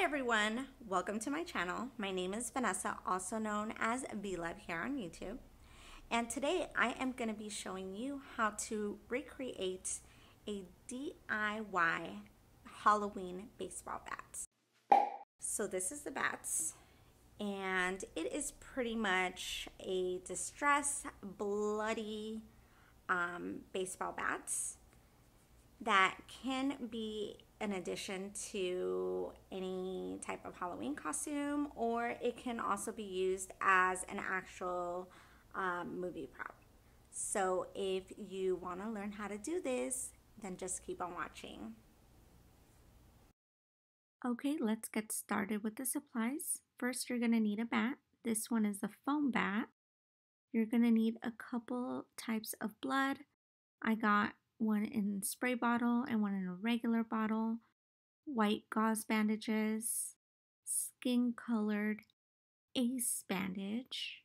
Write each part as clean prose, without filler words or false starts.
everyone, welcome to my channel. My name is Vanessa, also known as v-luvv here on YouTube. And today I am going to be showing you how to recreate a DIY Halloween baseball bat. So this is the bats, and it is pretty much a distressed, bloody baseball bats that can be an addition to any type of Halloween costume, or it can also be used as an actual movie prop. So if you want to learn how to do this, then just keep on watching. Okay, let's get started with the supplies. First, you're going to need a bat. This one is a foam bat. You're going to need a couple types of blood. I got one in spray bottle and one in a regular bottle, white gauze bandages, skin colored ace bandage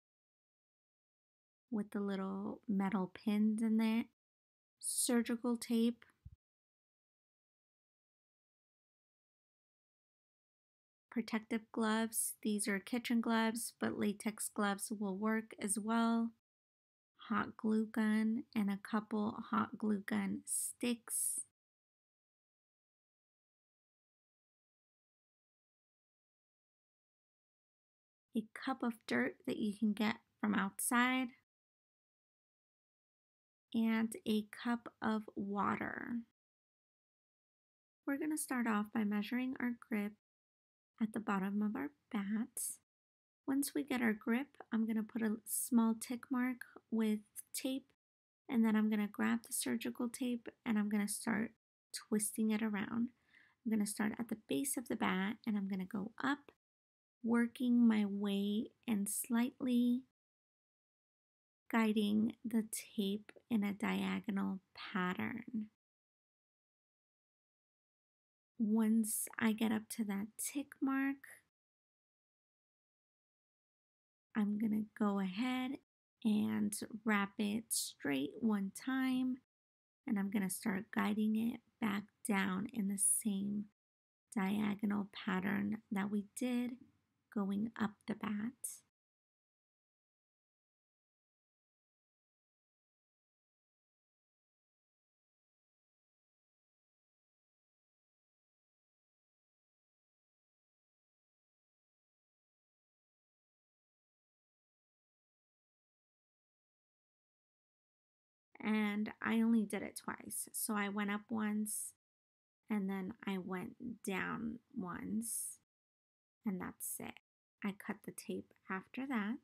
with the little metal pins in it, surgical tape, protective gloves. These are kitchen gloves, but latex gloves will work as well. Hot glue gun and a couple hot glue gun sticks. A cup of dirt that you can get from outside, and a cup of water. We're going to start off by measuring our grip at the bottom of our bat. Once we get our grip, I'm going to put a small tick mark with tape, and then I'm going to grab the surgical tape and I'm going to start twisting it around. I'm going to start at the base of the bat and I'm going to go up, working my way and slightly guiding the tape in a diagonal pattern. Once I get up to that tick mark, I'm going to go ahead and wrap it straight one time, and I'm going to start guiding it back down in the same diagonal pattern that we did going up the bat. And I only did it twice. So I went up once and then I went down once, and that's it. I cut the tape after that.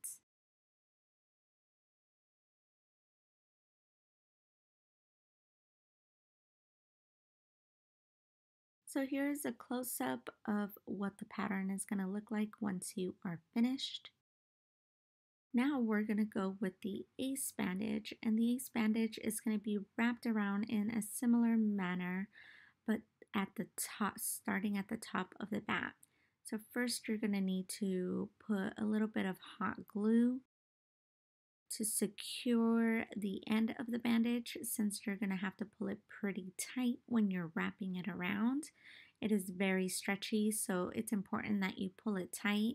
So here's a close-up of what the pattern is going to look like once you are finished. Now we're going to go with the ace bandage, and the ace bandage is going to be wrapped around in a similar manner, but at the top, starting at the top of the bat. So first you're going to need to put a little bit of hot glue to secure the end of the bandage, since you're going to have to pull it pretty tight when you're wrapping it around. It is very stretchy, so it's important that you pull it tight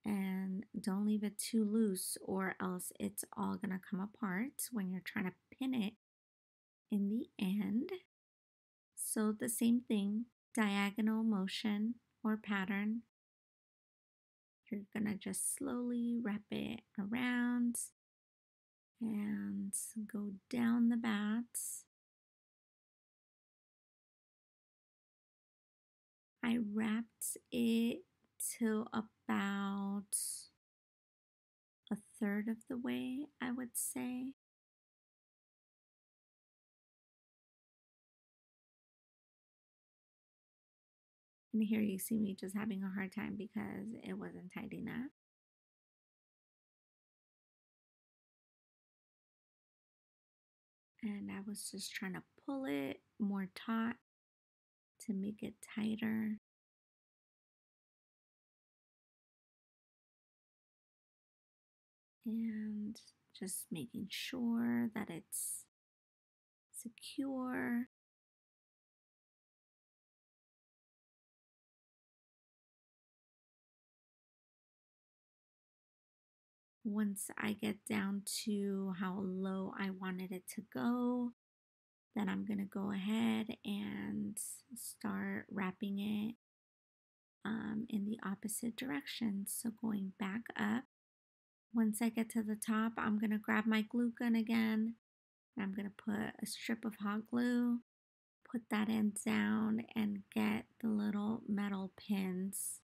and don't leave it too loose, or else it's all going to come apart when you're trying to pin it in the end. So the same thing, diagonal motion or pattern. You're going to just slowly wrap it around and go down the bats. I wrapped it till about a third of the way, I would say. And here you see me just having a hard time because it wasn't tight enough. And I was just trying to pull it more taut to make it tighter. And just making sure that it's secure. Once I get down to how low I wanted it to go, then I'm going to go ahead and start wrapping it in the opposite direction. So going back up. Once I get to the top, I'm going to grab my glue gun again. And I'm going to put a strip of hot glue, put that end down, and get the little metal pins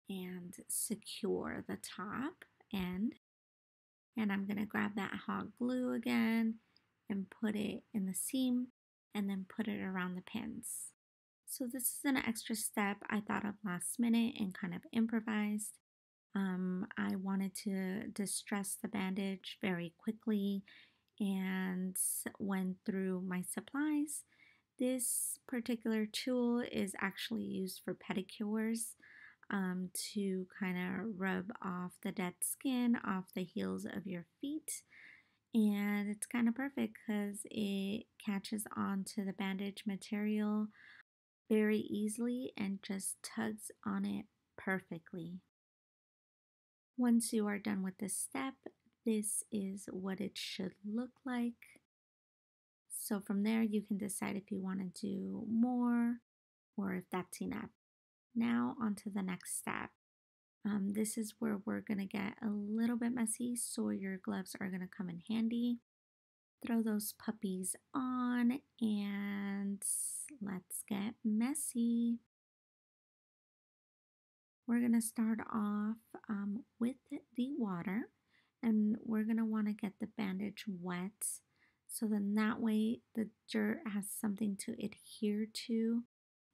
and secure the top end. And I'm going to grab that hot glue again and put it in the seam and then put it around the pins. So this is an extra step I thought of last minute and kind of improvised. I wanted to distress the bandage very quickly and went through my supplies. This particular tool is actually used for pedicures, to kind of rub off the dead skin off the heels of your feet. And it's kind of perfect because it catches on to the bandage material very easily and just tugs on it perfectly. Once you are done with this step, this is what it should look like. So from there, you can decide if you want to do more or if that's enough. Now on to the next step. This is where we're going to get a little bit messy, so your gloves are going to come in handy. Throw those puppies on and let's get messy. We're going to start off with the water, and we're going to want to get the bandage wet, so then that way the dirt has something to adhere to.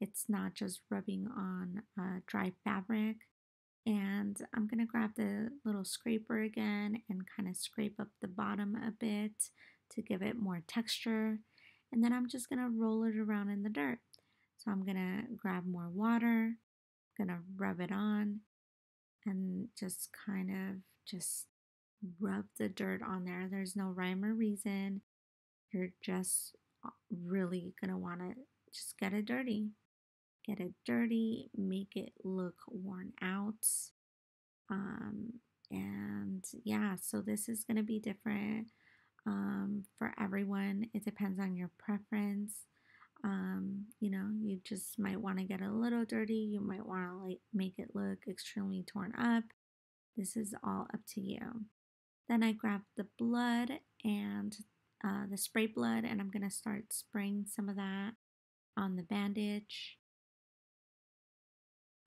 It's not just rubbing on dry fabric. And I'm going to grab the little scraper again and kind of scrape up the bottom a bit to give it more texture. And then I'm just going to roll it around in the dirt. So I'm going to grab more water, I'm going to rub it on, and just kind of just rub the dirt on there. There's no rhyme or reason. You're just really going to want to just get it dirty. Get it dirty, make it look worn out. And yeah, so this is going to be different for everyone. It depends on your preference. You just might want to get a little dirty. You might want to like make it look extremely torn up. This is all up to you. Then I grab the blood and the spray blood, and I'm going to start spraying some of that on the bandage.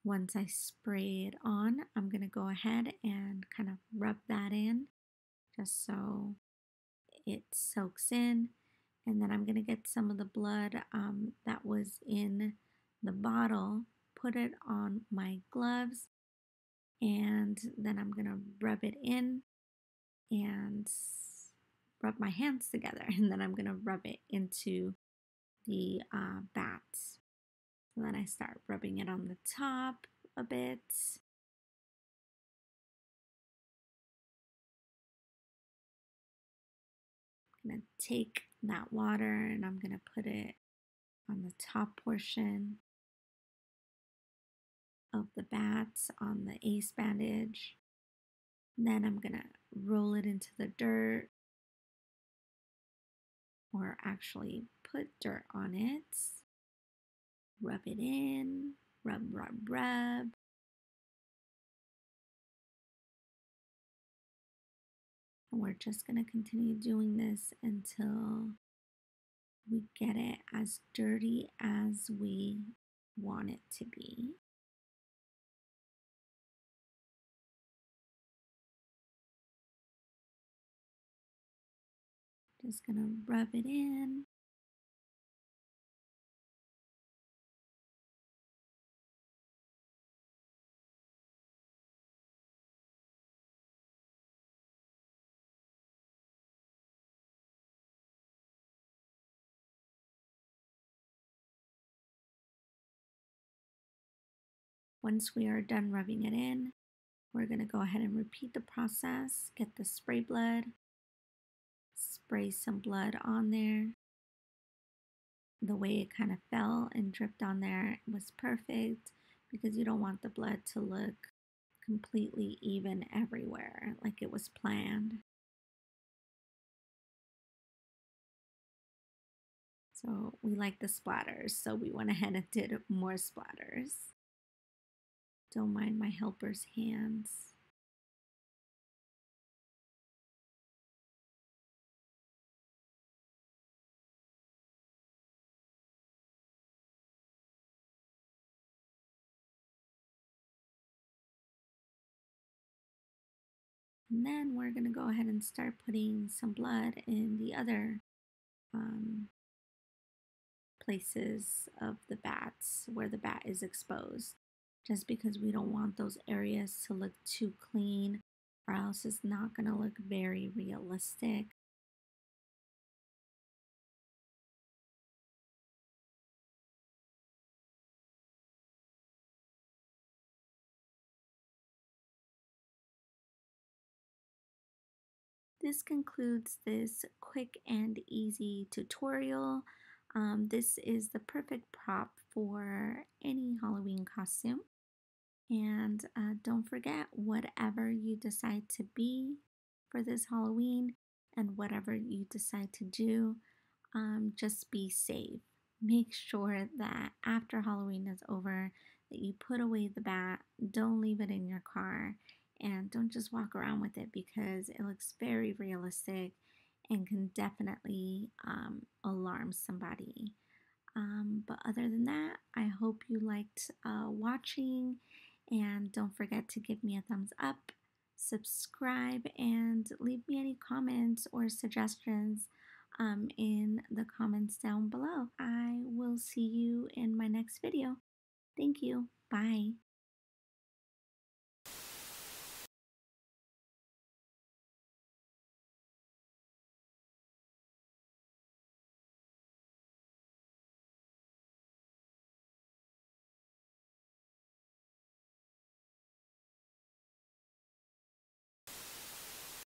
Once I spray it on, I'm going to go ahead and kind of rub that in just so it soaks in. And then I'm going to get some of the blood that was in the bottle, put it on my gloves, and then I'm going to rub it in and rub my hands together. And then I'm going to rub it into the bats. So then I start rubbing it on the top a bit. I'm going to take that water and I'm going to put it on the top portion of the bats on the ace bandage. Then I'm going to roll it into the dirt, or actually put dirt on it. Rub it in, rub, rub, rub. And we're just going to continue doing this until we get it as dirty as we want it to be. Just going to rub it in. Once we are done rubbing it in, we're going to go ahead and repeat the process. Get the spray blood, spray some blood on there. The way it kind of fell and dripped on there was perfect because you don't want the blood to look completely even everywhere, like it was planned. So we like the splatters, so we went ahead and did more splatters. Don't mind my helper's hands. And then we're going to go ahead and start putting some blood in the other um, places of the bats where the bat is exposed, just because we don't want those areas to look too clean, or else it's not going to look very realistic. This concludes this quick and easy tutorial. This is the perfect prop for any Halloween costume. And don't forget, whatever you decide to be for this Halloween and whatever you decide to do, just be safe. Make sure that after Halloween is over, that you put away the bat, don't leave it in your car, and don't just walk around with it because it looks very realistic and can definitely alarm somebody. But other than that, I hope you liked watching, and don't forget to give me a thumbs up, subscribe, and leave me any comments or suggestions in the comments down below. I will see you in my next video. Thank you. Bye.